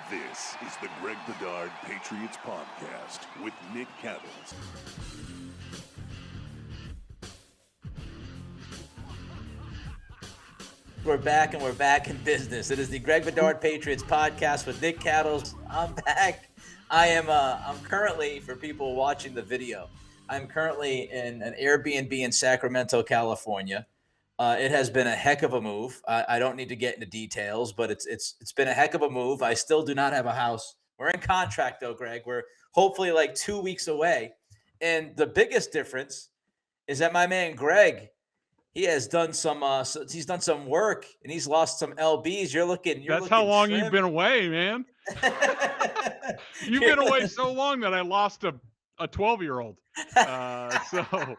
This is the Greg Bedard Patriots Podcast with Nick Cattles. We're back and we're back in business. It is the Greg Bedard Patriots Podcast with Nick Cattles. I'm back. I'm currently, for people watching the video, I'm currently in an Airbnb in Sacramento, California. It has been a heck of a move. I don't need to get into details, but it's been a heck of a move. I still do not have a house. We're in contract though, Greg. We're hopefully like 2 weeks away. And the biggest difference is that my man Greg, he has done some he's done some work and he's lost some LBs. That's how long trim. you've been away, man. You've been away so long that I lost a 12-year-old. So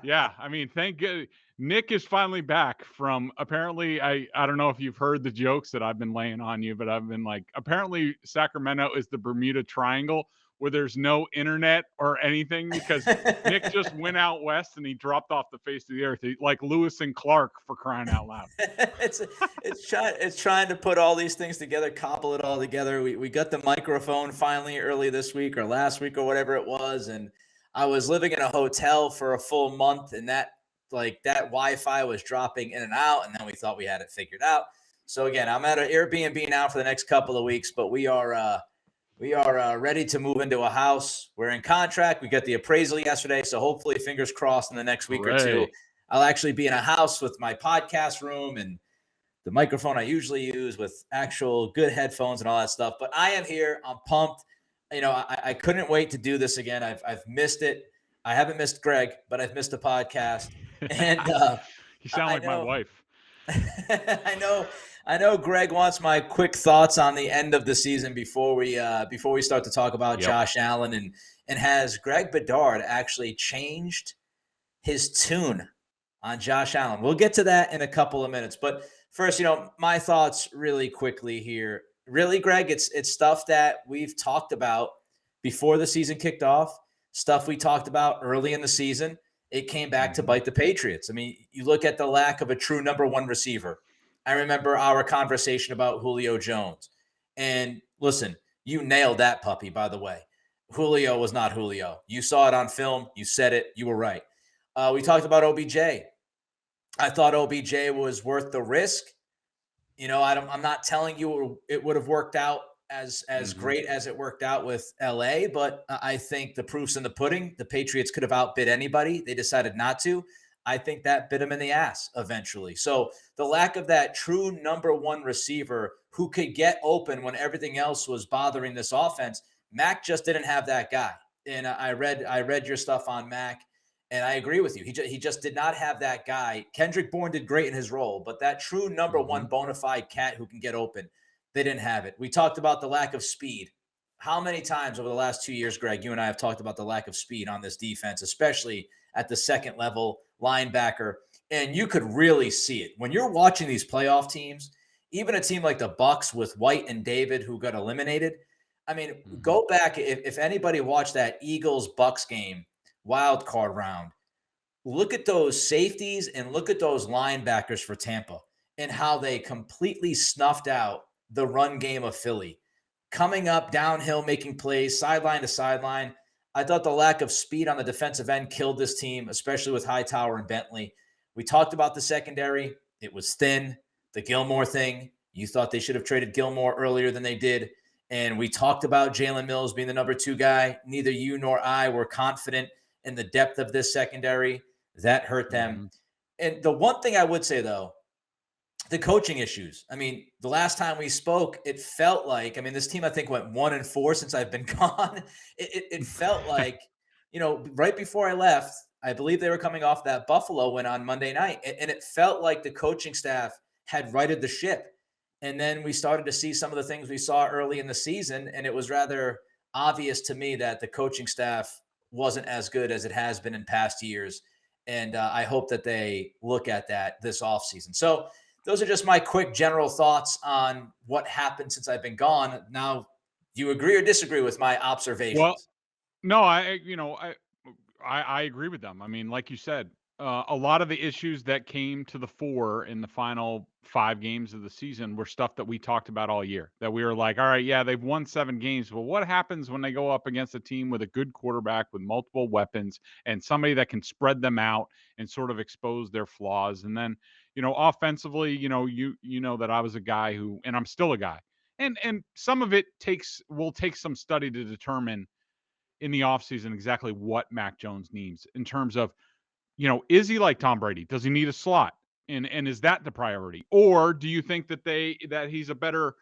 yeah, I mean, thank God. Nick is finally back from, apparently, I don't know if you've heard the jokes that I've been laying on you, but I've been like, apparently Sacramento is the Bermuda Triangle where there's no internet or anything because Nick just went out west and he dropped off the face of the earth, like Lewis and Clark, for crying out loud. it's trying to put all these things together, cobble it all together. We got the microphone finally early this week or last week or whatever it was, and I was living in a hotel for a full month, and that Wi-Fi was dropping in and out, and then we thought we had it figured out. So again, I'm at an Airbnb now for the next couple of weeks, but we are ready to move into a house. We're in contract. We got the appraisal yesterday, so hopefully, fingers crossed, in the next week or two, I'll actually be in a house with my podcast room and the microphone I usually use with actual good headphones and all that stuff. But I am here. I'm pumped. You know, I couldn't wait to do this again. I've missed it. I haven't missed Greg, but I've missed the podcast. And you sound like my wife. I know Greg wants my quick thoughts on the end of the season before we start to talk about Josh Allen, and has Greg Bedard actually changed his tune on Josh Allen? We'll get to that in a couple of minutes, but first, my thoughts really quickly here. Really, Greg, it's stuff that we've talked about before the season kicked off, stuff we talked about early in the season. It came back to bite the Patriots. I mean, you look at the lack of a true number one receiver. I remember our conversation about Julio Jones. And listen, you nailed that puppy, by the way. Julio was not Julio. You saw it on film. You said it. You were right. We talked about OBJ. I thought OBJ was worth the risk. I'm not telling you it would have worked out as great as it worked out with LA, but I think the proof's in the pudding. The Patriots could have outbid anybody. They decided not to. I think that bit them in the ass eventually. So the lack of that true number one receiver who could get open when everything else was bothering this offense, Mac just didn't have that guy. And I read your stuff on Mac, and I agree with you. He just did not have that guy. Kendrick Bourne did great in his role, but that true number one bona fide cat who can get open, they didn't have it. We talked about the lack of speed. How many times over the last 2 years, Greg, you and I have talked about the lack of speed on this defense, especially at the second level linebacker. And you could really see it. When you're watching these playoff teams, even a team like the Bucs with White and David who got eliminated. I mean, go back. If anybody watched that Eagles-Bucs game, wild card round, look at those safeties and look at those linebackers for Tampa and how they completely snuffed out the run game of Philly, coming up downhill, making plays, sideline to sideline. I thought the lack of speed on the defensive end killed this team, especially with Hightower and Bentley. We talked about the secondary. It was thin. The Gilmore thing, you thought they should have traded Gilmore earlier than they did. And we talked about Jalen Mills being the number two guy. Neither you nor I were confident in the depth of this secondary. That hurt them. And the one thing I would say, though, the coaching issues. I mean, the last time we spoke, it felt like, this team, I think, went 1-4 since I've been gone. It felt like, right before I left, I believe they were coming off that Buffalo win on Monday night. And it felt like the coaching staff had righted the ship. And then we started to see some of the things we saw early in the season. And it was rather obvious to me that the coaching staff wasn't as good as it has been in past years. And I hope that they look at that this offseason. So those are just my quick general thoughts on what happened since I've been gone. Now, do you agree or disagree with my observations? Well, no, I agree with them. I mean, like you said, a lot of the issues that came to the fore in the final 5 games of the season were stuff that we talked about all year. That we were like, all right, yeah, they've won 7 games. Well, what happens when they go up against a team with a good quarterback with multiple weapons and somebody that can spread them out and sort of expose their flaws? And then, offensively, you know that I was a guy who, and I'm still a guy. And some of it will take some study to determine in the offseason exactly what Mac Jones needs in terms of, is he like Tom Brady? Does he need a slot? And is that the priority? Or do you think that he's a better,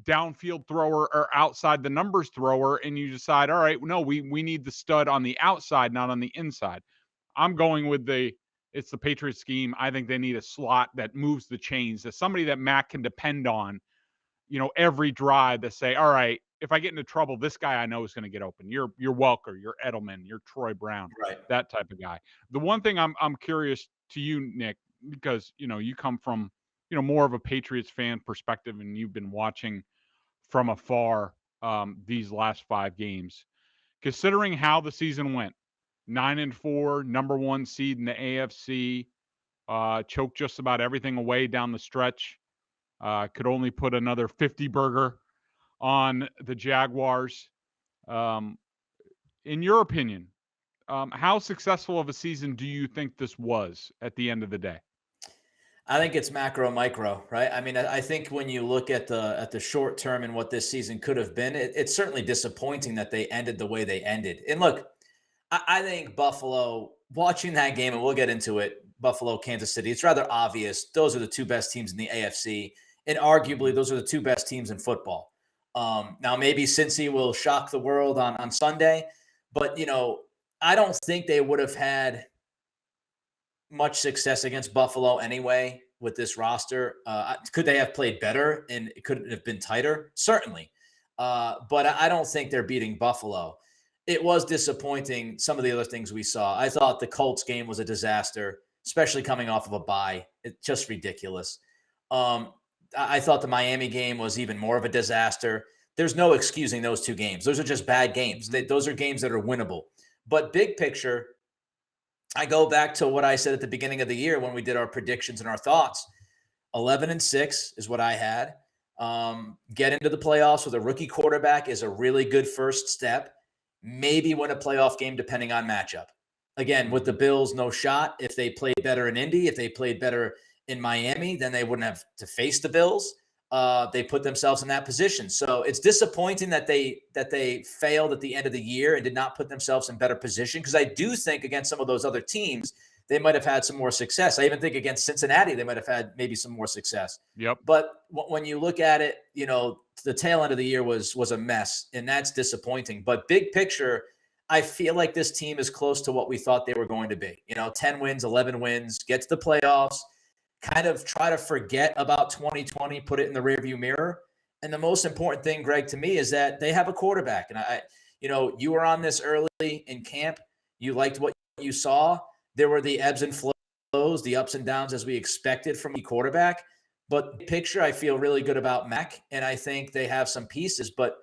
downfield thrower or outside the numbers thrower, and you decide, all right, no, we need the stud on the outside, not on the inside. I'm going with it's the Patriots scheme. I think they need a slot that moves the chains, that somebody that Mac can depend on, every drive to say, all right, if I get into trouble, this guy I know is going to get open. You're Welker, you're Edelman, you're Troy Brown, Right. that type of guy. The one thing I'm curious to you, Nick, because you come from more of a Patriots fan perspective, and you've been watching from afar these last 5 games. Considering how the season went, 9-4, number 1 seed in the AFC, choked just about everything away down the stretch. Could only put another 50 burger on the Jaguars. In your opinion, how successful of a season do you think this was at the end of the day? I think it's macro micro, right? I mean, I think when you look at the short term and what this season could have been, it's certainly disappointing that they ended the way they ended. And look, I think Buffalo, watching that game, and we'll get into it, Buffalo, Kansas City, it's rather obvious. Those are the 2 best teams in the AFC. And arguably, those are the 2 best teams in football. Now, maybe Cincy will shock the world on Sunday. But, I don't think they would have had much success against Buffalo anyway with this roster. Could they have played better and it could have been tighter? Certainly. But I don't think they're beating Buffalo. It was disappointing, some of the other things we saw. I thought the Colts game was a disaster, especially coming off of a bye. It's just ridiculous. I thought the Miami game was even more of a disaster. There's no excusing those 2 games. Those are just bad games. Those are games that are winnable. But big picture, I go back to what I said at the beginning of the year when we did our predictions and our thoughts. 11-6 is what I had. Get into the playoffs with a rookie quarterback is a really good first step. Maybe win a playoff game depending on matchup. Again, with the Bills, no shot. If they played better in Indy, if they played better in Miami, then they wouldn't have to face the Bills. They put themselves in that position. So it's disappointing that they failed at the end of the year and did not put themselves in better position, because I do think against some of those other teams, they might have had some more success. I even think against Cincinnati, they might have had maybe some more success. Yep. But when you look at it, the tail end of the year was a mess, and that's disappointing. But big picture, I feel like this team is close to what we thought they were going to be. 10 wins, 11 wins, get to the playoffs, kind of try to forget about 2020, put it in the rearview mirror. And the most important thing, Greg, to me, is that they have a quarterback. And you were on this early in camp. You liked what you saw. There were the ebbs and flows, the ups and downs as we expected from a quarterback. But picture, I feel really good about Mac, and I think they have some pieces. But,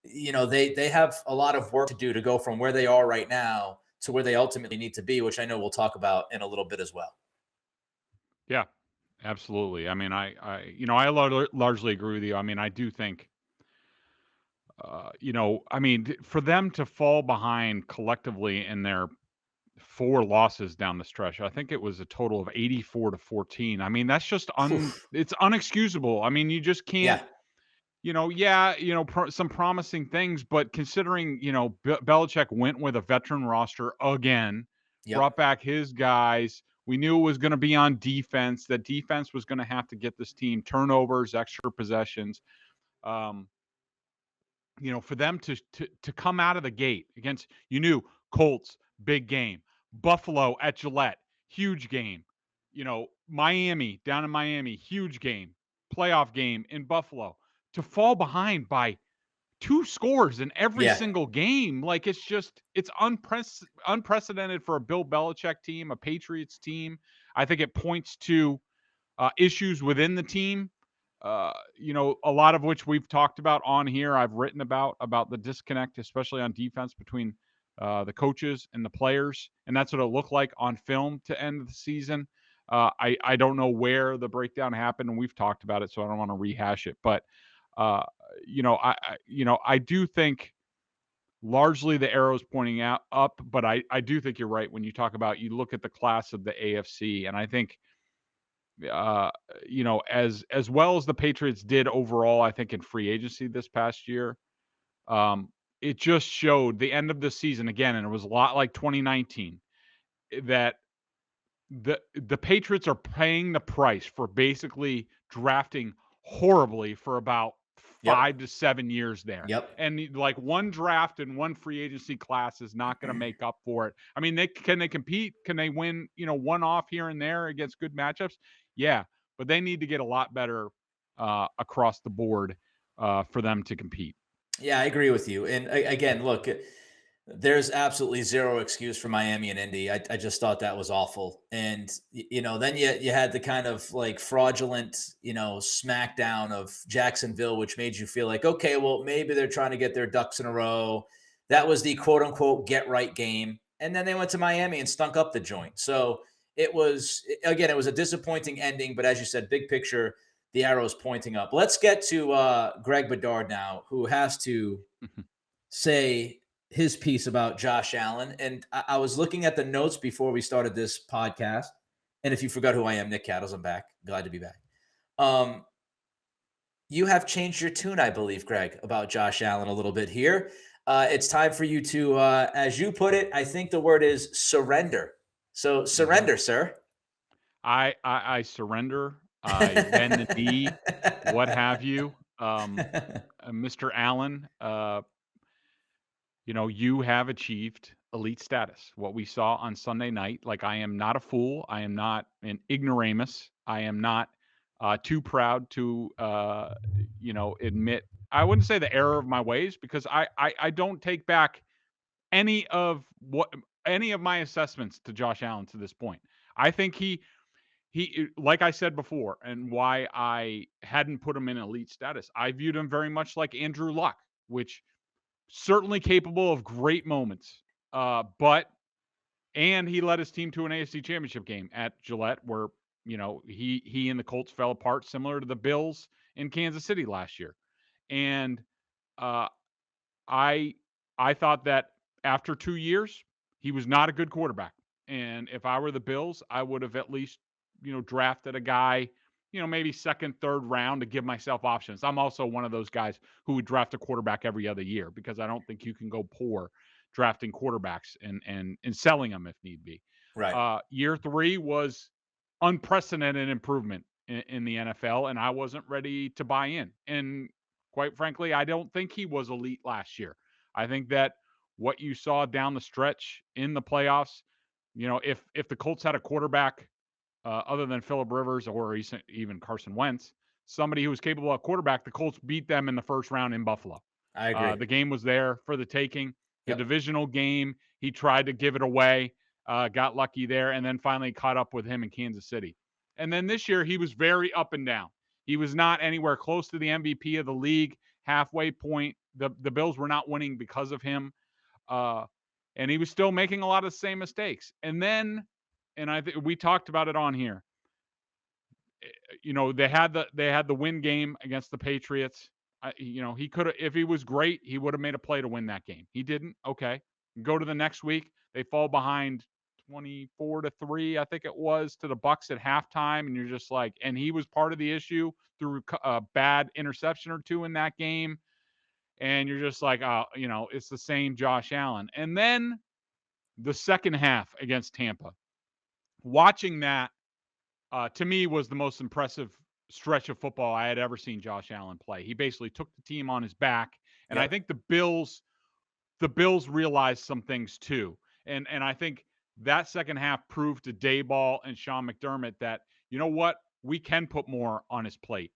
they have a lot of work to do to go from where they are right now to where they ultimately need to be, which I know we'll talk about in a little bit as well. Yeah, absolutely. I mean, I largely agree with you. I mean, I do think, for them to fall behind collectively in their 4 losses down the stretch, I think it was a total of 84-14. I mean, that's just it's unexcusable. I mean, you just can't. Some promising things, but considering, Belichick went with a veteran roster again, brought back his guys. We knew it was going to be on defense. That defense was going to have to get this team turnovers, extra possessions. For them to come out of the gate against, Colts, big game. Buffalo at Gillette, huge game. Miami, down in Miami, huge game. Playoff game in Buffalo. To fall behind by 2 scores in every single game, like it's unprecedented for a Bill Belichick team, a Patriots team. I think it points to issues within the team, a lot of which we've talked about on here. I've written about the disconnect, especially on defense, between the coaches and the players, and that's what it looked like on film to end the season. I don't know where the breakdown happened, and we've talked about it, so I don't want to rehash it. But I do think largely the arrow's pointing out up, but I do think you're right when you talk about, you look at the class of the AFC, and I think as well as the Patriots did overall, I think in free agency this past year, it just showed the end of the season again, and it was a lot like 2019, that the Patriots are paying the price for basically drafting horribly for about 5 to 7 years there. Yep. And like one draft and one free agency class is not going to make up for it. I mean, can they compete? Can they win, one off here and there against good matchups? Yeah, but they need to get a lot better across the board for them to compete. Yeah, I agree with you. And again, look, there's absolutely zero excuse for Miami and Indy. I just thought that was awful. And, then you had the kind of like fraudulent, smackdown of Jacksonville, which made you feel like, okay, well, maybe they're trying to get their ducks in a row. That was the quote unquote get right game. And then they went to Miami and stunk up the joint. So it was a disappointing ending. But as you said, big picture, the arrow's pointing up. Let's get to Greg Bedard now, who has to say his piece about Josh Allen. And I was looking at the notes before we started this podcast. And if you forgot who I am, Nick Cattles, I'm back. Glad to be back. You have changed your tune, I believe, Greg, about Josh Allen a little bit here. It's time for you to, as you put it, I think the word is surrender. So surrender, sir. I surrender. I bend the knee, what have you. Mr. Allen, you have achieved elite status. What we saw on Sunday night, like, I am not a fool. I am not an ignoramus. I am not too proud to, admit, I wouldn't say the error of my ways, because I don't take back any of my assessments to Josh Allen to this point. I think he, like I said before, and why I hadn't put him in elite status, I viewed him very much like Andrew Luck, which certainly capable of great moments. And he led his team to an AFC Championship game at Gillette, where, he and the Colts fell apart, similar to the Bills in Kansas City last year. And I thought that after 2 years, he was not a good quarterback. And if I were the Bills, I would have at least, drafted a guy, maybe second, third round, to give myself options. I'm also one of those guys who would draft a quarterback every other year, because I don't think you can go poor drafting quarterbacks and selling them if need be. Right. Year 3 was unprecedented improvement in the NFL, and I wasn't ready to buy in. And quite frankly, I don't think he was elite last year. I think that what you saw down the stretch in the playoffs, if the Colts had a quarterback other than Phillip Rivers or even Carson Wentz, somebody who was capable of quarterback, the Colts beat them in the first round in Buffalo. I agree. The game was there for the taking. The Yep. divisional game, he tried to give it away, got lucky there, and then finally caught up with him in Kansas City. And then this year, he was very up and down. He was not anywhere close to the MVP of the league, halfway point. The Bills were not winning because of him. And he was still making a lot of the same mistakes. And then, we talked about it on here, they had the win game against the Patriots. He could have, if he was great, he would have made a play to win that game. He didn't. Okay. Go to the next week. They fall behind 24-3, I think it was, to the Bucs at halftime. And you're just like, and he was part of the issue through a bad interception or two in that game. And you're just like, it's the same Josh Allen. And then the second half against Tampa, watching that, to me, was the most impressive stretch of football I had ever seen Josh Allen play. He basically took the team on his back. And Yep. I think the Bills realized some things too. And I think that second half proved to Dayball and Sean McDermott that, you know what, we can put more on his plate.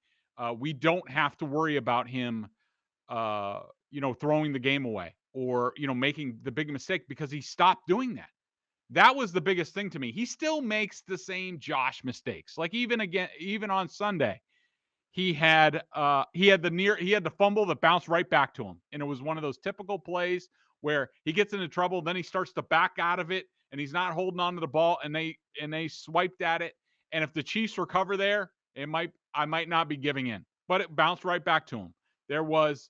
We don't have to worry about him, throwing the game away or, making the big mistake, because he stopped doing that. That was the biggest thing to me. He still makes the same Josh mistakes. Like even on Sunday, he had the fumble that bounced right back to him. And it was one of those typical plays where he gets into trouble, then he starts to back out of it, and he's not holding on to the ball, and they swiped at it. And if the Chiefs recover there, I might not be giving in, but it bounced right back to him. There was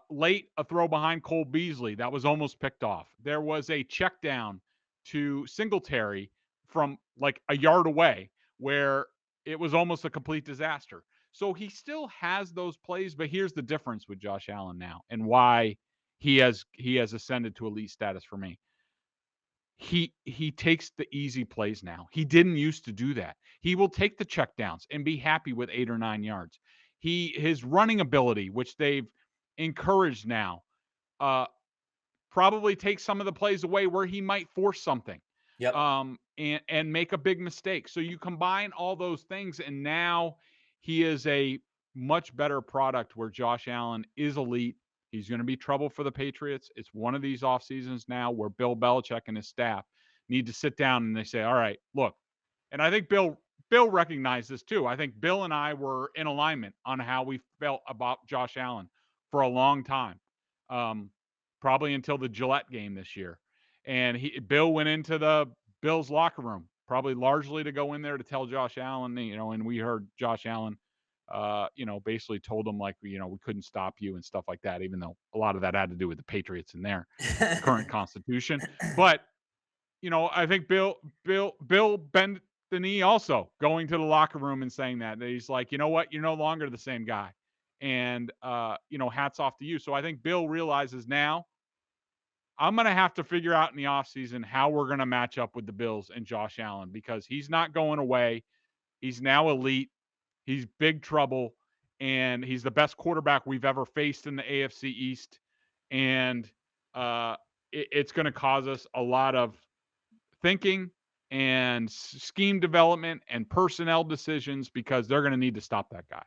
late a throw behind Cole Beasley that was almost picked off. There was a check down to Singletary from like a yard away where it was almost a complete disaster. So he still has those plays, but here's the difference with Josh Allen now and why he has ascended to elite status for me. He takes the easy plays now. He didn't used to do that. He will take the checkdowns and be happy with 8 or 9 yards. His running ability, which they've encouraged now, probably takes some of the plays away where he might force something. Yep. And make a big mistake. So you combine all those things, and now he is a much better product where Josh Allen is elite. He's going to be trouble for the Patriots. It's one of these off seasons now where Bill Belichick and his staff need to sit down and they say, all right, look. And I think Bill recognized this too. I think Bill and I were in alignment on how we felt about Josh Allen for a long time, probably until the Gillette game this year. And Bill went into the Bills locker room, probably largely to go in there to tell Josh Allen, and we heard Josh Allen, basically told him like, we couldn't stop you and stuff like that, even though a lot of that had to do with the Patriots and their current constitution. But, I think Bill bent the knee also going to the locker room and saying that he's like, you know what, you're no longer the same guy. And, hats off to you. So I think Bill realizes now, I'm going to have to figure out in the offseason how we're going to match up with the Bills and Josh Allen because he's not going away. He's now elite. He's big trouble, and he's the best quarterback we've ever faced in the AFC East. And it's going to cause us a lot of thinking and scheme development and personnel decisions because they're going to need to stop that guy.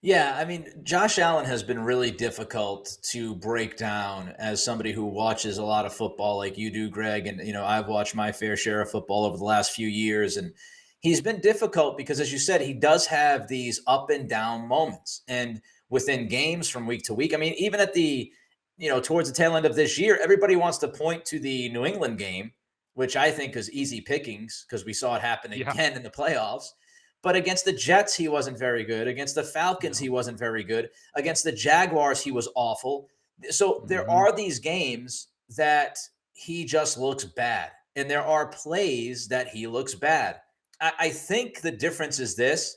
Yeah, I mean, Josh Allen has been really difficult to break down as somebody who watches a lot of football like you do, Greg. And, I've watched my fair share of football over the last few years. And he's been difficult because, as you said, he does have these up and down moments. And within games from week to week, I mean, even at the, towards the tail end of this year, everybody wants to point to the New England game, which I think is easy pickings because we saw it happen again in the playoffs. But against the Jets, he wasn't very good. Against the Falcons, he wasn't very good. Against the Jaguars, he was awful. So there are these games that he just looks bad. And there are plays that he looks bad. I think the difference is this.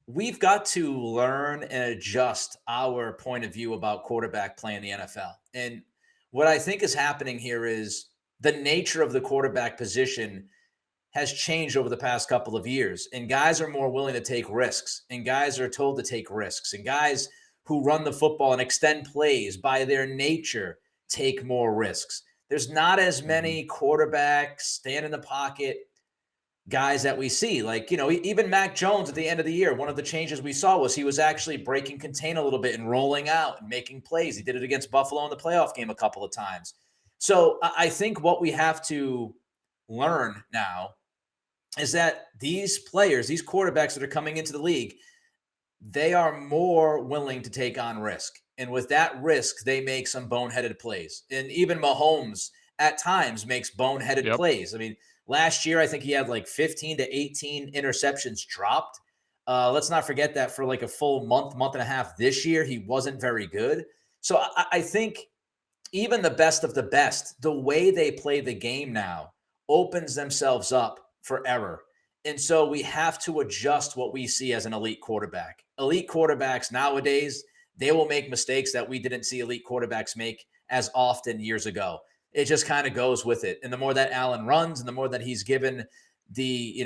We've got to learn and adjust our point of view about quarterback play in the NFL. And what I think is happening here is the nature of the quarterback position has changed over the past couple of years, and guys are more willing to take risks, and guys are told to take risks, and guys who run the football and extend plays by their nature take more risks. There's not as many quarterbacks, stand in the pocket guys that we see. Like, even Mac Jones at the end of the year, one of the changes we saw was he was actually breaking contain a little bit and rolling out and making plays. He did it against Buffalo in the playoff game a couple of times. So I think what we have to learn now is that these players, these quarterbacks that are coming into the league, they are more willing to take on risk. And with that risk, they make some boneheaded plays. And even Mahomes at times makes boneheaded plays. I mean, last year, I think he had like 15 to 18 interceptions dropped. Let's not forget that for like a full month and a half this year, he wasn't very good. So I think even the best of the best, the way they play the game now opens themselves up for error. And so we have to adjust what we see as an elite quarterback. Elite quarterbacks nowadays, they will make mistakes that we didn't see elite quarterbacks make as often years ago. It just kind of goes with it. And the more that Allen runs and the more that he's given the,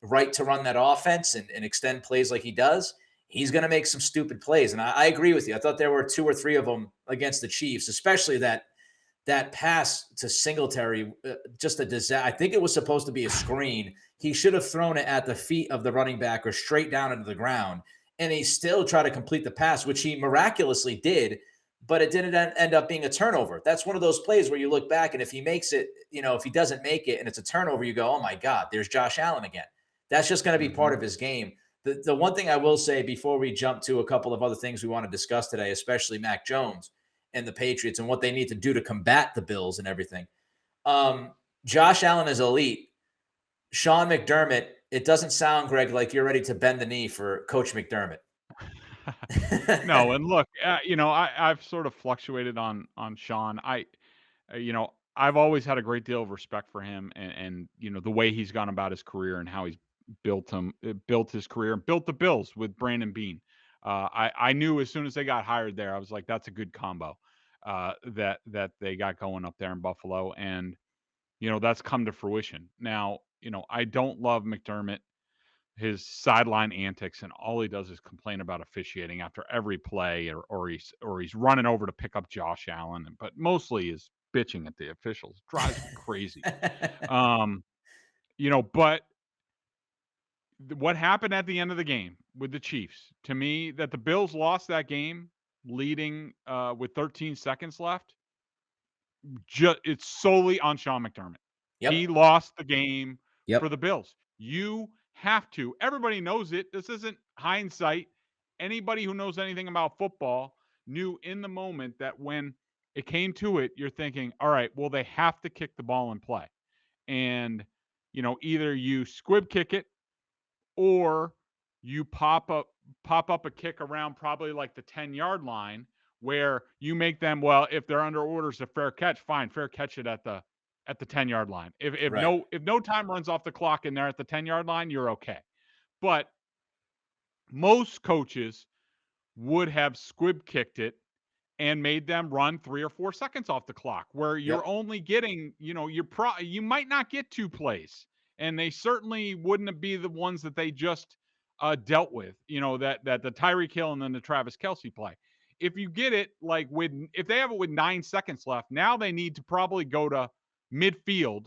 right to run that offense and extend plays like he does, he's going to make some stupid plays. And I agree with you. I thought there were 2 or 3 of them against the Chiefs, especially that pass to Singletary, just a disaster. I think it was supposed to be a screen. He should have thrown it at the feet of the running back or straight down into the ground. And he still tried to complete the pass, which he miraculously did, but it didn't end up being a turnover. That's one of those plays where you look back and if he makes it, if he doesn't make it and it's a turnover, you go, oh my God, there's Josh Allen again. That's just going to be part of his game. The one thing I will say before we jump to a couple of other things we want to discuss today, especially Mac Jones, and the Patriots and what they need to do to combat the Bills and everything. Josh Allen is elite. Sean McDermott, it doesn't sound, Greg, like you're ready to bend the knee for Coach McDermott. No, and look, I've sort of fluctuated on Sean. I've always had a great deal of respect for him and the way he's gone about his career and how he's built his career and built the Bills with Brandon Beane. I knew as soon as they got hired there, I was like, that's a good combo that they got going up there in Buffalo, and that's come to fruition. Now, I don't love McDermott, his sideline antics, and all he does is complain about officiating after every play, or he's running over to pick up Josh Allen, but mostly is bitching at the officials. It drives me crazy. But what happened at the end of the game with the Chiefs, to me, that the Bills lost that game leading with 13 seconds left, it's solely on Sean McDermott. Yep. He lost the game for the Bills. You have to. Everybody knows it. This isn't hindsight. Anybody who knows anything about football knew in the moment that when it came to it, you're thinking, all right, well, they have to kick the ball and play. And, either you squib kick it or you pop up a kick around probably like the 10-yard line where you make them, well, if they're under orders of fair catch, fine, fair catch it at the 10-yard line. If no time runs off the clock and they're at the 10-yard line, you're okay. But most coaches would have squib kicked it and made them run 3 or 4 seconds off the clock, where you're only getting, you might not get 2 plays, and they certainly wouldn't be the ones that they just dealt with, that the Tyreek Hill and then the Travis Kelce play. If you get it if they have it with 9 seconds left, now they need to probably go to midfield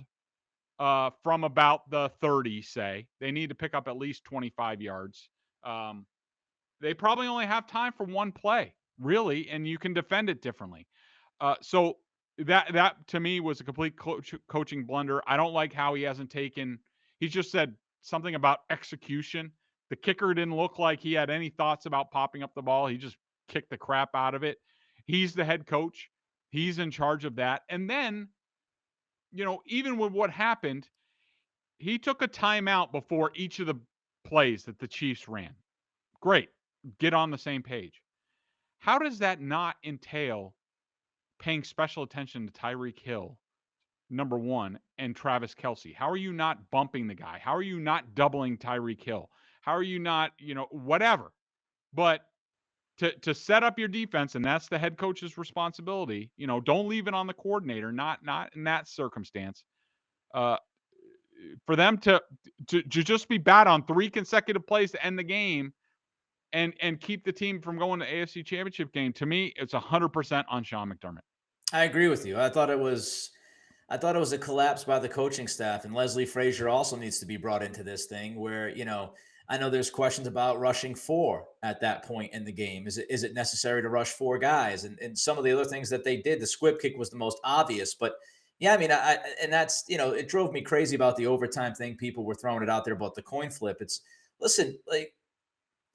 from about the 30, say. They need to pick up at least 25 yards. They probably only have time for 1 play, really, and you can defend it differently. So that to me was a complete coaching blunder. I don't like how he just said something about execution. The kicker didn't look like he had any thoughts about popping up the ball. He just kicked the crap out of it. He's the head coach. He's in charge of that. And then, even with what happened, he took a timeout before each of the plays that the Chiefs ran. Great. Get on the same page. How does that not entail paying special attention to Tyreek Hill, number one, and Travis Kelce? How are you not bumping the guy? How are you not doubling Tyreek Hill? How are you not, whatever? But to set up your defense, and that's the head coach's responsibility, don't leave it on the coordinator, not in that circumstance. For them to just be bad on 3 consecutive plays to end the game and keep the team from going to AFC Championship game, to me, it's 100% on Sean McDermott. I agree with you. I thought it was a collapse by the coaching staff, and Leslie Frazier also needs to be brought into this thing where, I know there's questions about rushing 4 at that point in the game. Is it necessary to rush 4 guys? And some of the other things that they did, the squib kick was the most obvious, but yeah, I mean, and that's, it drove me crazy about the overtime thing. People were throwing it out there about the coin flip. Listen,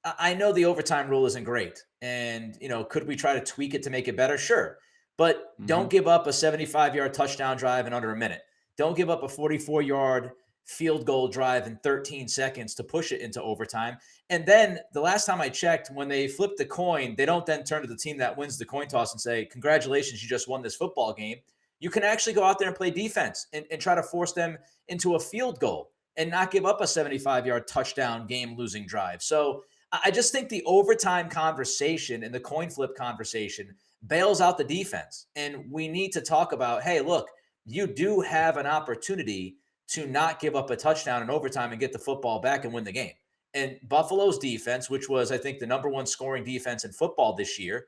I know the overtime rule isn't great, and, could we try to tweak it to make it better? Sure. But don't give up a 75-yard touchdown drive in under a minute. Don't give up a 44-yard field goal drive in 13 seconds to push it into overtime. And then the last time I checked, when they flip the coin, they don't then turn to the team that wins the coin toss and say, congratulations, you just won this football game. You can actually go out there and play defense and try to force them into a field goal and not give up a 75-yard touchdown game-losing drive. So I just think the overtime conversation and the coin flip conversation bails out the defense. And we need to talk about, hey, look, you do have an opportunity to not give up a touchdown in overtime and get the football back and win the game. And Buffalo's defense, which was, I think, the number 1 scoring defense in football this year,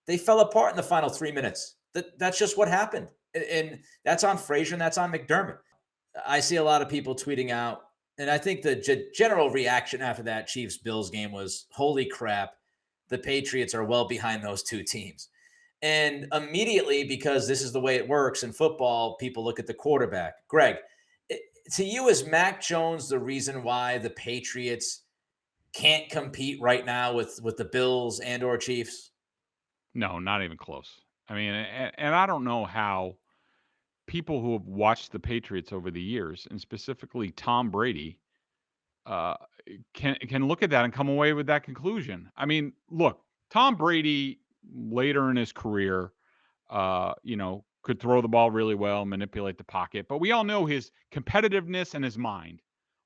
they fell apart in the final 3 minutes. That's just what happened. And that's on Frazier and that's on McDermott. I see a lot of people tweeting out, and I think the general reaction after that Chiefs-Bills game was, holy crap, the Patriots are well behind those 2 teams. And immediately, because this is the way it works in football, people look at the quarterback. Greg, to you, is Mac Jones the reason why the Patriots can't compete right now with the Bills and or Chiefs? No, not even close. I mean, and I don't know how people who have watched the Patriots over the years, and specifically Tom Brady, uh, can look at that and come away with that conclusion. I mean, look, Tom Brady later in his career, could throw the ball really well, manipulate the pocket, but we all know his competitiveness and his mind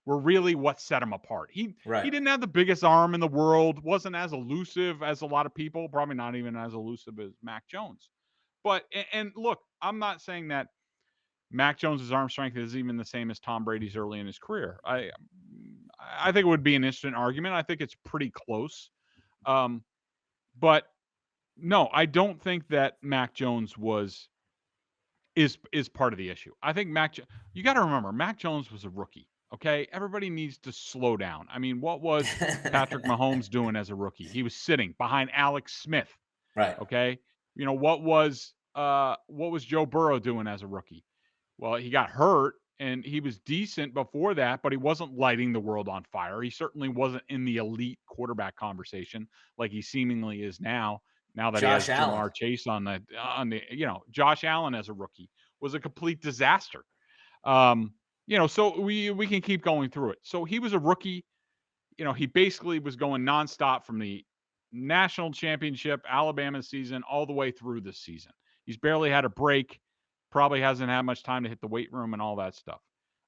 were really what set him apart. He didn't have the biggest arm in the world, wasn't as elusive as a lot of people, probably not even as elusive as Mac Jones. But and look, I'm not saying that Mac Jones's arm strength is even the same as Tom Brady's early in his career. I think it would be an interesting argument. I think it's pretty close. But no, I don't think that Mac Jones is part of the issue. I think you got to remember, Mac Jones was a rookie. Okay, everybody needs to slow down. I mean, what was Patrick Mahomes doing as a rookie? He was sitting behind Alex Smith. Right. Okay, what was Joe Burrow doing as a rookie? Well, he got hurt and he was decent before that, but he wasn't lighting the world on fire. He certainly wasn't in the elite quarterback conversation like he seemingly is now. Now that Josh he has Allen. Jamar Chase on the Josh Allen as a rookie was a complete disaster. So we can keep going through it. So he was a rookie. He basically was going nonstop from the national championship, Alabama season, all the way through this season. He's barely had a break. Probably hasn't had much time to hit the weight room and all that stuff.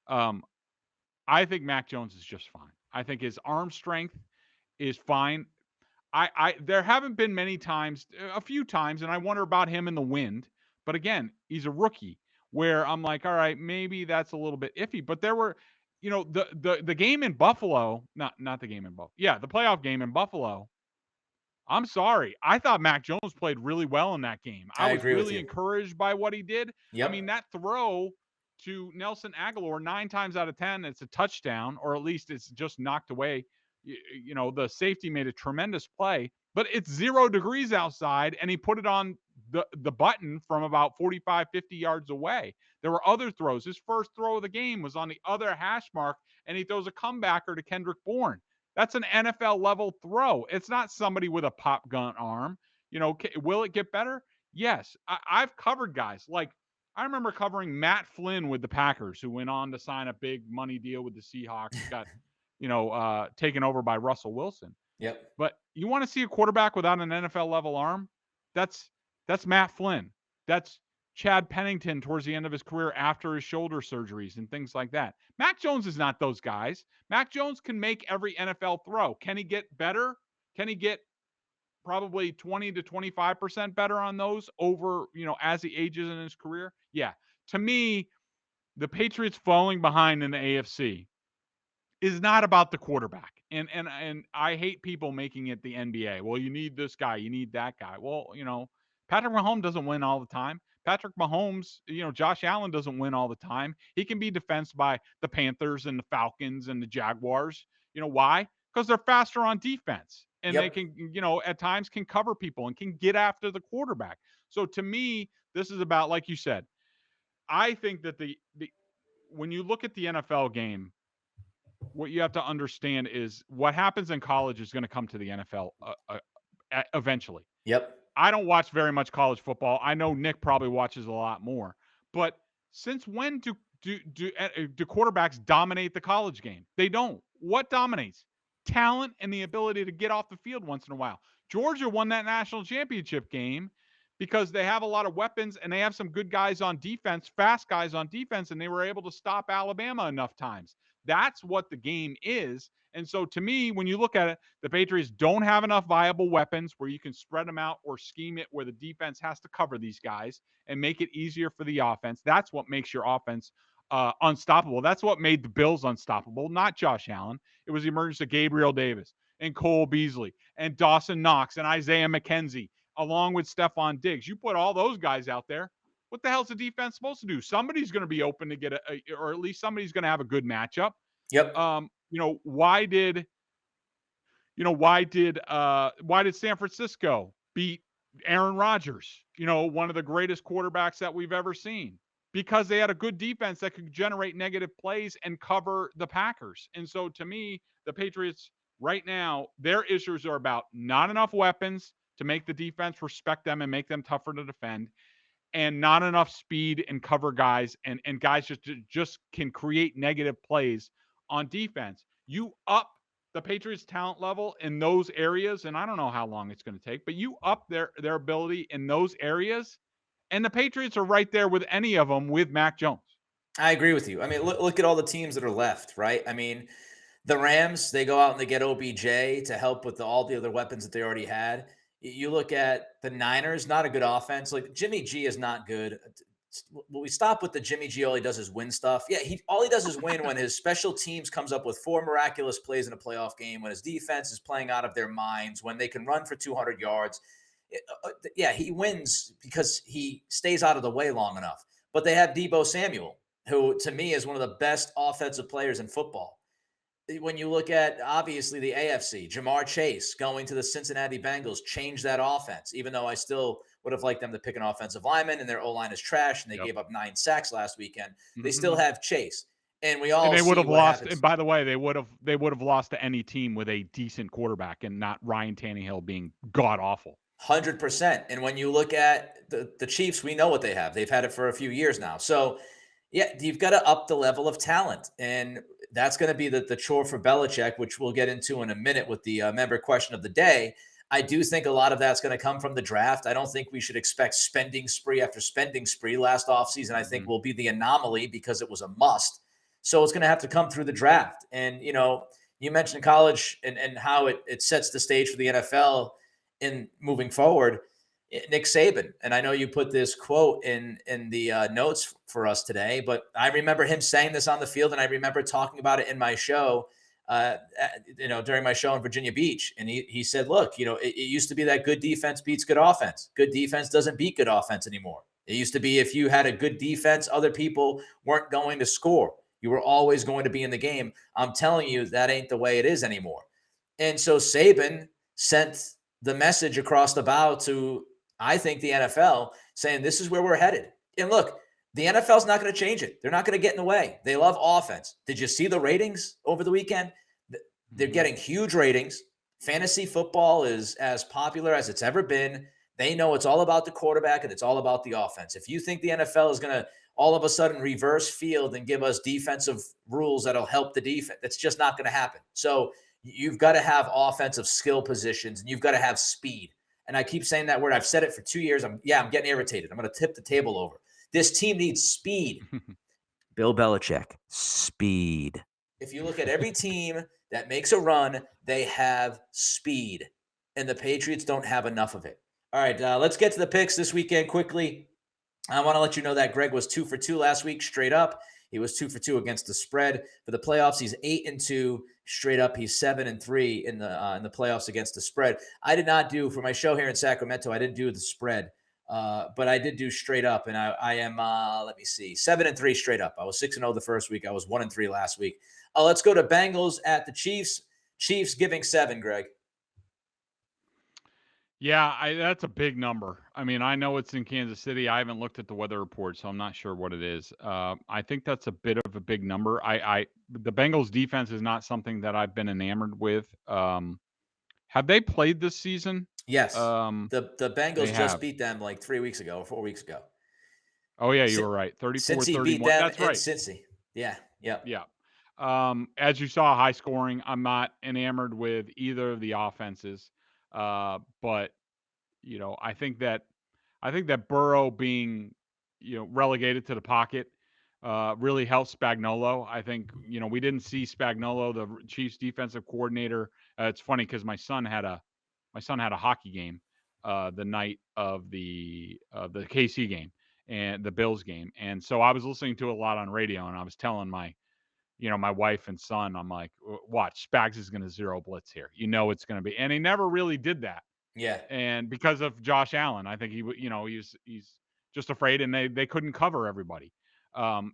I think Mac Jones is just fine. I think his arm strength is fine. There haven't been many times, a few times, and I wonder about him in the wind. But again, he's a rookie where I'm like, all right, maybe that's a little bit iffy. But there were, the game in Buffalo, not the game in Buffalo. Yeah, the playoff game in Buffalo. I'm sorry. I thought Mac Jones played really well in that game. I was agree with really you. encouraged by what he did. Yep. I mean, that throw to Nelson Aguilar 9 times out of 10, it's a touchdown, or at least it's just knocked away. The safety made a tremendous play, but it's 0 degrees outside, and he put it on the button from about 45, 50 yards away. There were other throws. His first throw of the game was on the other hash mark, and he throws a comebacker to Kendrick Bourne. That's an NFL level throw. It's not somebody with a pop gun arm. Will it get better? Yes. I've covered guys. Like, I remember covering Matt Flynn with the Packers, who went on to sign a big money deal with the Seahawks, got, taken over by Russell Wilson. Yep. But you want to see a quarterback without an NFL level arm? That's Matt Flynn. That's Chad Pennington towards the end of his career after his shoulder surgeries and things like that. Mac Jones is not those guys. Mac Jones can make every NFL throw. Can he get better? Can he get probably 20 to 25% better on those over, as he ages in his career? Yeah. To me, the Patriots falling behind in the AFC is not about the quarterback. And I hate people making it the NBA. Well, you need this guy, you need that guy. Well, Patrick Mahomes doesn't win all the time. Patrick Mahomes, Josh Allen doesn't win all the time. He can be defensed by the Panthers and the Falcons and the Jaguars. Why? Because they're faster on defense. And They can, at times can cover people and can get after the quarterback. So to me, this is about, like you said, I think that the when you look at the NFL game, what you have to understand is what happens in college is going to come to the NFL eventually. Yep. I don't watch very much college football. I know Nick probably watches a lot more. But since when do quarterbacks dominate the college game? They don't. What dominates? Talent and the ability to get off the field once in a while. Georgia won that national championship game because they have a lot of weapons and they have some good guys on defense, fast guys on defense, and they were able to stop Alabama enough times. That's what the game is. And so to me, when you look at it, the Patriots don't have enough viable weapons where you can spread them out or scheme it where the defense has to cover these guys and make it easier for the offense. That's what makes your offense unstoppable. That's what made the Bills unstoppable, not Josh Allen. It was the emergence of Gabriel Davis and Cole Beasley and Dawson Knox and Isaiah McKenzie, along with Stephon Diggs. You put all those guys out there, what the hell's the defense supposed to do? Somebody's going to be open to get or at least somebody's going to have a good matchup. Yep. Why did San Francisco beat Aaron Rodgers, one of the greatest quarterbacks that we've ever seen? Because they had a good defense that could generate negative plays and cover the Packers. And so to me, the Patriots right now, their issues are about not enough weapons, to make the defense respect them and make them tougher to defend, and not enough speed and cover guys, and guys just can create negative plays on defense. You up the Patriots talent level in those areas, and I don't know how long it's going to take, but you up their ability in those areas, and the Patriots are right there with any of them with Mac Jones. I agree with you. I mean, look at all the teams that are left, right? I mean, the Rams, they go out and they get OBJ to help with all the other weapons that they already had. You look at the Niners, not a good offense. Like Jimmy G is not good. We stop with the Jimmy G. All he does is win stuff. Yeah, all he does is win when his special teams comes up with 4 miraculous plays in a playoff game, when his defense is playing out of their minds, when they can run for 200 yards. Yeah, he wins because he stays out of the way long enough. But they have Deebo Samuel, who to me is one of the best offensive players in football. When you look at, obviously, the AFC, Jamar Chase going to the Cincinnati Bengals changed that offense, even though I still would have liked them to pick an offensive lineman, and their O-line is trash, and they gave up 9 sacks last weekend. They still have Chase. And we all they would have lost. Happens. And by the way, they would have lost to any team with a decent quarterback and not Ryan Tannehill being god awful. 100%. And when you look at the Chiefs, we know what they have. They've had it for a few years now. So, yeah, you've got to up the level of talent. And that's going to be the chore for Belichick, which we'll get into in a minute with the member question of the day. I do think a lot of that's going to come from the draft. I don't think we should expect spending spree after spending spree. Last offseason, I think, will be the anomaly because it was a must. So it's going to have to come through the draft. And, you mentioned college and how it sets the stage for the NFL in moving forward. Nick Saban, and I know you put this quote in the notes for us today, but I remember him saying this on the field, and I remember talking about it in my show, during my show in Virginia Beach. And he said, look, it used to be that good defense beats good offense. Good defense doesn't beat good offense anymore. It used to be if you had a good defense, other people weren't going to score. You were always going to be in the game. I'm telling you, that ain't the way it is anymore. And so Saban sent the message across the bow to, I think, the NFL, saying this is where we're headed. And look, the NFL's not going to change it. They're not going to get in the way. They love offense. Did you see the ratings over the weekend? They're getting huge ratings. Fantasy football is as popular as it's ever been. They know it's all about the quarterback and it's all about the offense. If you think the NFL is going to all of a sudden reverse field and give us defensive rules that'll help the defense, that's just not going to happen. So you've got to have offensive skill positions, and you've got to have speed. And I keep saying that word. I've said it for 2 years. I'm getting irritated. I'm going to tip the table over. This team needs speed. Bill Belichick, speed. If you look at every team that makes a run, they have speed. And the Patriots don't have enough of it. All right, let's get to the picks this weekend quickly. I want to let you know that Greg was 2 for 2 last week, straight up. He was 2 for 2 against the spread. For the playoffs, he's 8-2 straight up. He's 7-3 in the playoffs against the spread. I did not do, for my show here in Sacramento, I didn't do the spread, but I did do straight up, and I am, 7-3 straight up. I was 6-0 the first week. I was 1-3 last week. Let's go to Bengals at the Chiefs. Chiefs giving 7, Greg. Yeah, that's a big number. I mean, I know it's in Kansas City. I haven't looked at the weather report, so I'm not sure what it is. I think that's a bit of a big number. The Bengals defense is not something that I've been enamored with. Have they played this season? Yes. The Bengals just beat them like 3 weeks ago or 4 weeks ago. Oh, yeah, you were right. 34-31. Beat them. That's right. Cincy. Yeah. As you saw, high scoring. I'm not enamored with either of the offenses. But I think that Burrow being, relegated to the pocket, really helps Spagnuolo. I think, we didn't see Spagnuolo, the Chiefs defensive coordinator. It's funny because my son had a hockey game, the night of the KC game and the Bills game. And so I was listening to it a lot on radio, and I was telling my wife and son, I'm like, watch, Spags is going to zero blitz here. It's going to be, and he never really did that. Yeah. And because of Josh Allen, I think he's just afraid, and they couldn't cover everybody.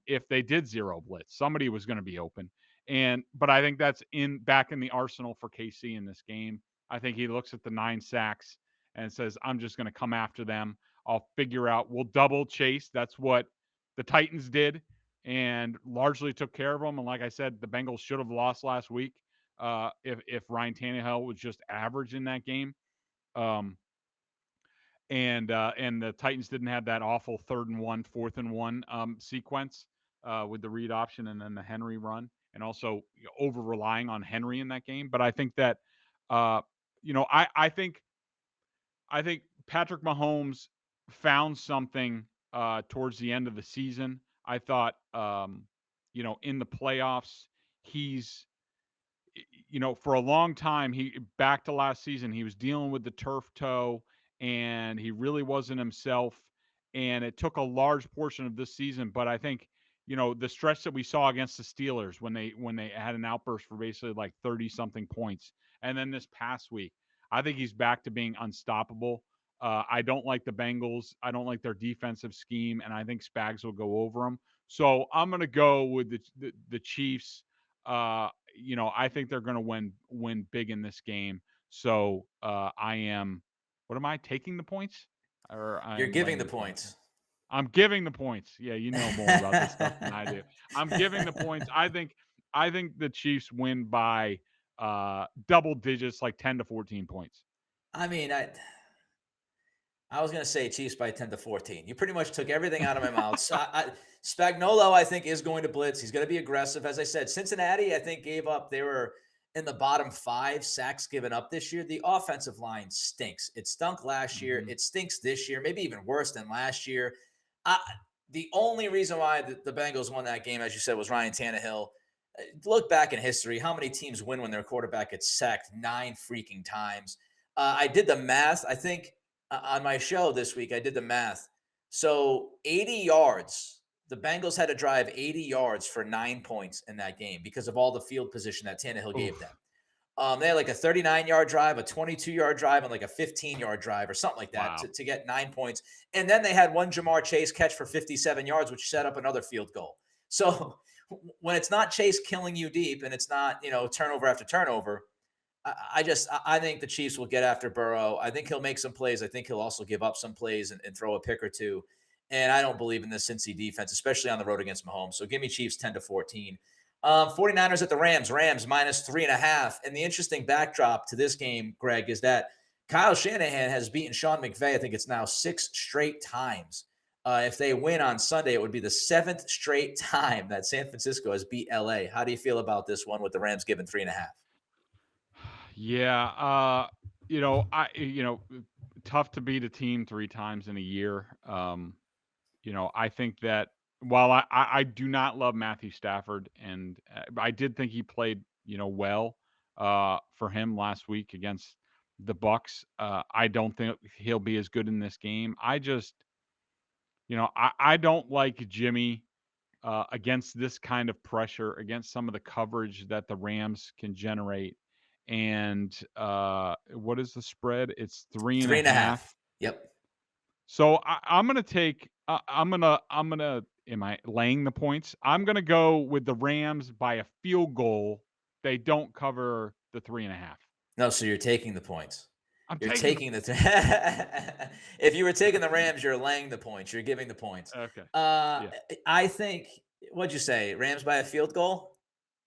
If they did zero blitz, somebody was going to be open. But I think that's back in the arsenal for KC in this game. I think he looks at the 9 sacks and says, I'm just going to come after them. I'll figure out, we'll double chase. That's what the Titans did and largely took care of them. And like I said, the Bengals should have lost last week if Ryan Tannehill was just average in that game. and the Titans didn't have that awful 3rd and 1, 4th and 1 sequence with the read option and then the Henry run, and also over relying on Henry in that game. But I think that I think Patrick Mahomes found something towards the end of the season. I thought in the playoffs he's for a long time, he back to last season, he was dealing with the turf toe and he really wasn't himself. And it took a large portion of this season. But I think, the stretch that we saw against the Steelers when they had an outburst for basically like 30 something points. And then this past week, I think he's back to being unstoppable. I don't like the Bengals. I don't like their defensive scheme. And I think Spags will go over them. So I'm going to go with the Chiefs. I think they're going to win big in this game. So I am. What am I taking the points? Or you're giving the points. I'm giving the points. Yeah, you know more about this stuff than I do. I'm giving the points. I think the Chiefs win by double digits, like 10 to 14 points. I mean, I was going to say Chiefs by 10 to 14. You pretty much took everything out of my mouth. So Spagnuolo, I think, is going to blitz. He's going to be aggressive. As I said, Cincinnati, I think, gave up. They were in the bottom 5 sacks given up this year. The offensive line stinks. It stunk last year. Mhm. It stinks this year, maybe even worse than last year. The only reason why the Bengals won that game, as you said, was Ryan Tannehill. Look back in history. How many teams win when their quarterback gets sacked 9 freaking times? I did the math. I think on my show this week, I did the math. So 80 yards. The Bengals had to drive 80 yards for 9 points in that game because of all the field position that Tannehill gave them. They had like a 39-yard drive, a 22-yard drive, and like a 15-yard drive or something like that to get 9 points. And then they had one Jamar Chase catch for 57 yards, which set up another field goal. So when it's not Chase killing you deep and it's not, turnover after turnover, I think the Chiefs will get after Burrow. I think he'll make some plays. I think he'll also give up some plays and throw a pick or two. And I don't believe in the Cincy defense, especially on the road against Mahomes. So give me Chiefs 10 to 14. 49ers at the Rams. Rams minus 3.5. And the interesting backdrop to this game, Greg, is that Kyle Shanahan has beaten Sean McVay. I think it's now 6 straight times. If they win on Sunday, it would be the 7th straight time that San Francisco has beat LA. How do you feel about this one with the Rams given 3.5? Yeah, tough to beat a team 3 times in a year. I think that while I do not love Matthew Stafford, and I did think he played, well for him last week against the Bucks. I don't think he'll be as good in this game. I just, I don't like Jimmy against this kind of pressure, against some of the coverage that the Rams can generate. And what is the spread? It's 3.5. Yep. So I'm gonna take. I'm gonna. Am I laying the points? I'm gonna go with the Rams by a field goal. They don't cover the 3.5. No, so you're taking the points. You're taking the. If you were taking the Rams, you're laying the points. You're giving the points. Okay. Yeah. I think. What'd you say? Rams by a field goal?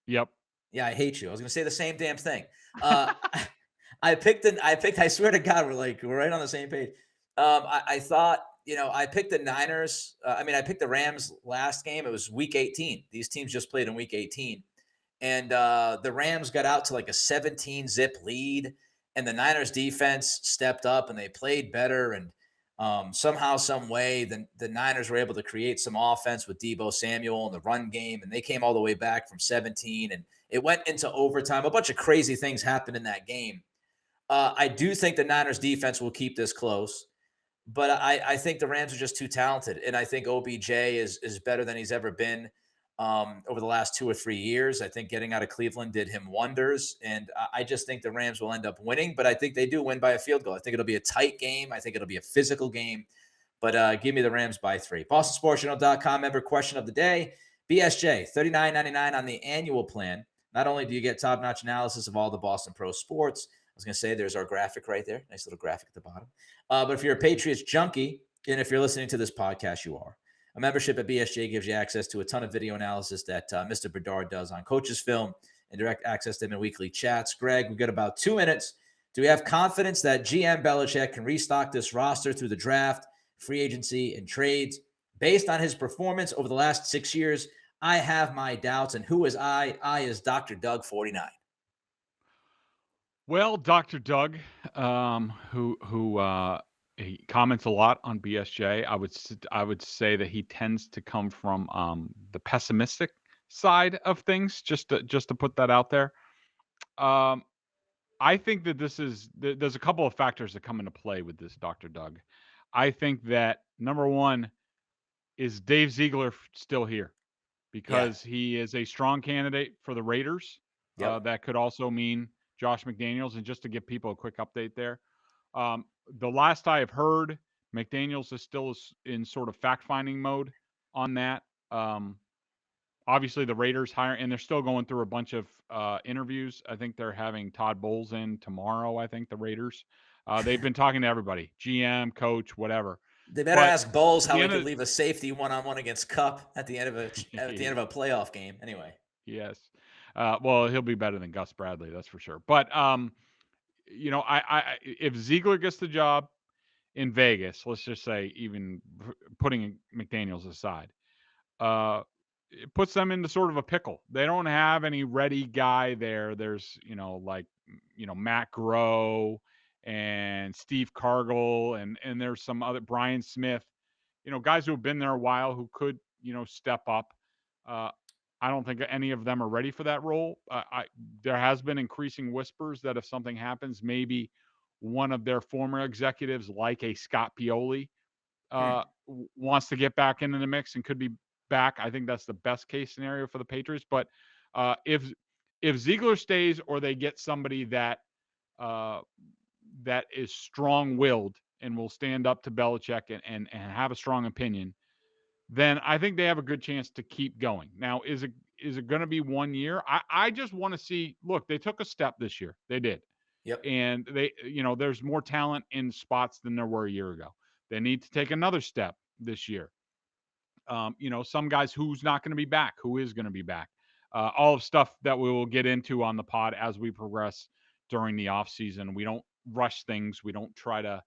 Yep. Yeah, I hate you. I was going to say the same damn thing. I swear to God, we're right on the same page. I thought, I picked the Niners. I picked the Rams last game. It was week 18. These teams just played in week 18. And the Rams got out to like a 17-zip lead. And the Niners defense stepped up and they played better. And somehow, some way, the Niners were able to create some offense with Deebo Samuel in the run game. And they came all the way back from 17. And it went into overtime. A bunch of crazy things happened in that game. I do think the Niners defense will keep this close, but I think the Rams are just too talented. And I think OBJ is better than he's ever been over the last 2 or 3 years. I think getting out of Cleveland did him wonders. And I just think the Rams will end up winning, but I think they do win by a field goal. I think it'll be a tight game. I think it'll be a physical game, but give me the Rams by 3. BostonSportsJournal.com member question of the day. BSJ, $39.99 on the annual plan. Not only do you get top-notch analysis of all the Boston Pro sports, I was going to say there's our graphic right there. Nice little graphic at the bottom. But if you're a Patriots junkie, and if you're listening to this podcast, you are. A membership at BSJ gives you access to a ton of video analysis that Mr. Bedard does on coaches film and direct access to them in weekly chats. Greg, we've got about 2 minutes Do we have confidence that GM Belichick can restock this roster through the draft, free agency, and trades? Based on his performance over the last 6 years, I have my doubts. And who is I? I is Dr. Doug 49. Well, Dr. Doug, who he comments a lot on BSJ. I would say that he tends to come from the pessimistic side of things. Just to put that out there. I think that there's a couple of factors that come into play with this Dr. Doug. I think that number one is Dave Ziegler still here because he is a strong candidate for the Raiders. Yep. That could also mean Josh McDaniels. And just to give people a quick update there, the last I have heard, McDaniels is still in sort of fact-finding mode on that. Obviously, the Raiders hire, and they're still going through a bunch of interviews. I think they're having Todd Bowles in tomorrow. I think the Raiders. They've been talking to everybody, GM, coach, whatever. They better ask Bowles how he could leave a safety one-on-one against Cup at the end of a playoff game. Anyway. Yes. Well, he'll be better than Gus Bradley, that's for sure. But you know, I if Ziegler gets the job in Vegas, let's just say, even putting McDaniels aside, it puts them into sort of a pickle. They don't have any ready guy there. There's, Matt Groh and Steve Cargill and there's some other Brian Smith, guys who have been there a while who could, step up. I don't think any of them are ready for that role. There has been increasing whispers that if something happens, maybe one of their former executives, like a Scott Pioli, wants to get back into the mix and could be back. I think that's the best case scenario for the Patriots. But if Ziegler stays or they get somebody that is strong-willed and will stand up to Belichick and have a strong opinion, then I think they have a good chance to keep going. Now, is it going to be 1 year? I just want to see. Look, they took a step this year. They did. Yep. And they, there's more talent in spots than there were a year ago. They need to take another step this year. Some guys who's not going to be back, who is going to be back. All of stuff that we will get into on the pod as we progress during the off season. We don't rush things. We don't try to,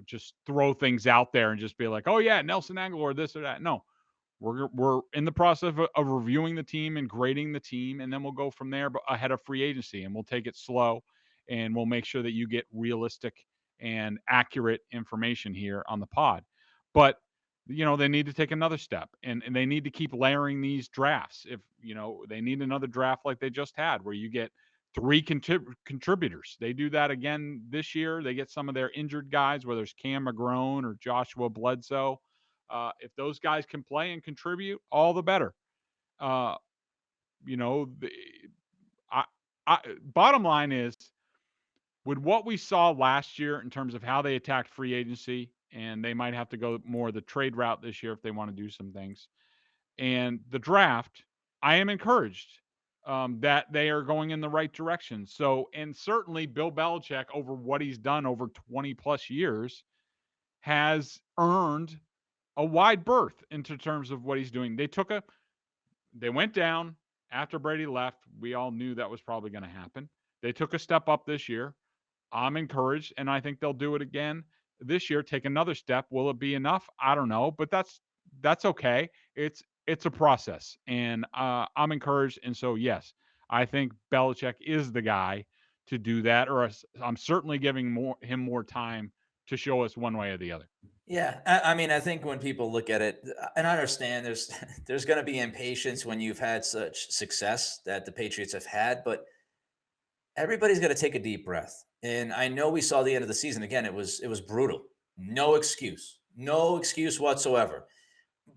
just throw things out there and just be like, oh yeah, Nelson Aguilar, this or that. No, we're in the process of reviewing the team and grading the team, and then we'll go from there ahead of free agency, and we'll take it slow, and we'll make sure that you get realistic and accurate information here on the pod. But they need to take another step, and they need to keep layering these drafts. If they need another draft like they just had, where you get 3 contributors. They do that again this year. They get some of their injured guys, whether it's Cam McGrone or Joshua Bledsoe. If those guys can play and contribute, all the better. Bottom line is, with what we saw last year in terms of how they attacked free agency, and they might have to go more the trade route this year if they want to do some things, and the draft, I am encouraged that they are going in the right direction. So, and certainly Bill Belichick, over what he's done over 20 plus years, has earned a wide berth into terms of what he's doing. They went down after Brady left. We all knew that was probably going to happen. They took a step up this year. I'm encouraged, and I think they'll do it again this year. Take another step. Will it be enough? I don't know, but that's okay. It's a process, and I'm encouraged. And so, yes, I think Belichick is the guy to do that, or I'm certainly giving him more time to show us one way or the other. Yeah, I mean, I think when people look at it, and I understand there's going to be impatience when you've had such success that the Patriots have had, but everybody's got to take a deep breath. And I know we saw the end of the season. Again, it was brutal. No excuse whatsoever.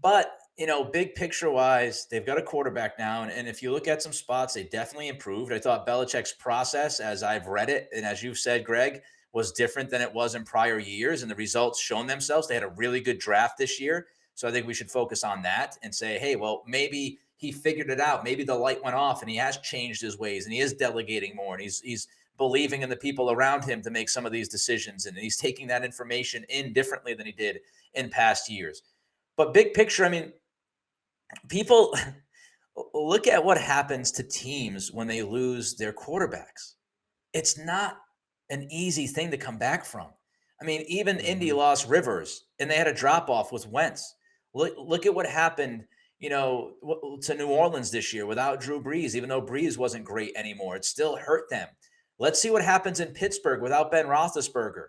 But, big picture wise, they've got a quarterback now. And if you look at some spots, they definitely improved. I thought Belichick's process, as I've read it, and as you've said, Greg, was different than it was in prior years. And the results shown themselves. They had a really good draft this year. So I think we should focus on that and say, hey, well, maybe he figured it out. Maybe the light went off and he has changed his ways and he is delegating more and he's believing in the people around him to make some of these decisions. And he's taking that information in differently than he did in past years. But big picture, I mean, people look at what happens to teams when they lose their quarterbacks. It's not an easy thing to come back from. I mean, even Indy Mhm. lost Rivers, and they had a drop off with Wentz. Look at what happened, to New Orleans this year without Drew Brees. Even though Brees wasn't great anymore, it still hurt them. Let's see what happens in Pittsburgh without Ben Roethlisberger.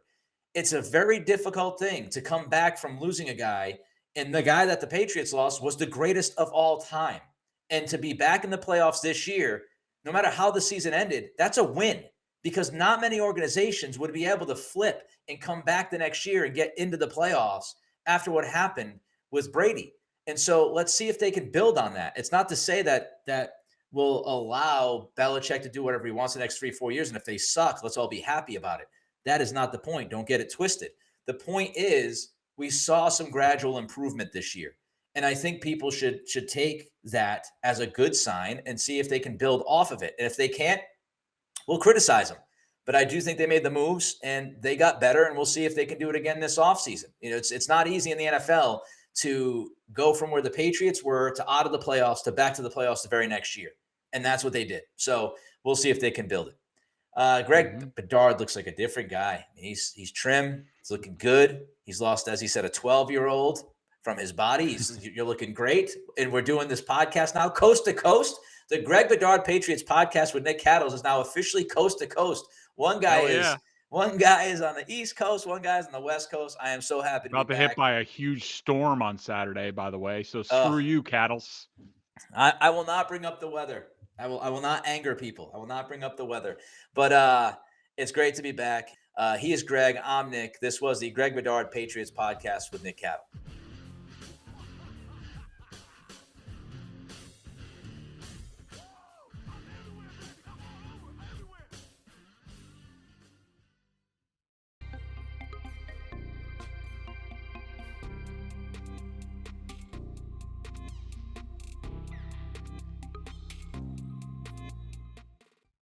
It's a very difficult thing to come back from losing a guy, and the guy that the Patriots lost was the greatest of all time. And to be back in the playoffs this year, no matter how the season ended, that's a win, because not many organizations would be able to flip and come back the next year and get into the playoffs after what happened with Brady. And so let's see if they can build on that. It's not to say that will allow Belichick to do whatever he wants the next 3-4 years. And if they suck, let's all be happy about it. That is not the point. Don't get it twisted. The point is we saw some gradual improvement this year. And I think people should take that as a good sign and see if they can build off of it. And if they can't, we'll criticize them. But I do think they made the moves and they got better, and we'll see if they can do it again this offseason. It's not easy in the NFL to go from where the Patriots were to out of the playoffs to back to the playoffs the very next year. And that's what they did. So we'll see if they can build it. Greg Bedard looks like a different guy. He's trim. He's looking good. He's lost, as he said, a 12-year-old from his body. You're looking great. And we're doing this podcast now, coast to coast. The Greg Bedard Patriots Podcast with Nick Cattles is now officially coast to coast. One guy is on the East Coast, one guy's on the West Coast. I am so happy to About be to back. hit by a huge storm on Saturday, by the way. So screw you, Cattles. I will not bring up the weather. I will not anger people. I will not bring up the weather. But it's great to be back. He is Greg. I'm Nick. This was the Greg Bedard Patriots Podcast with Nick Cattle.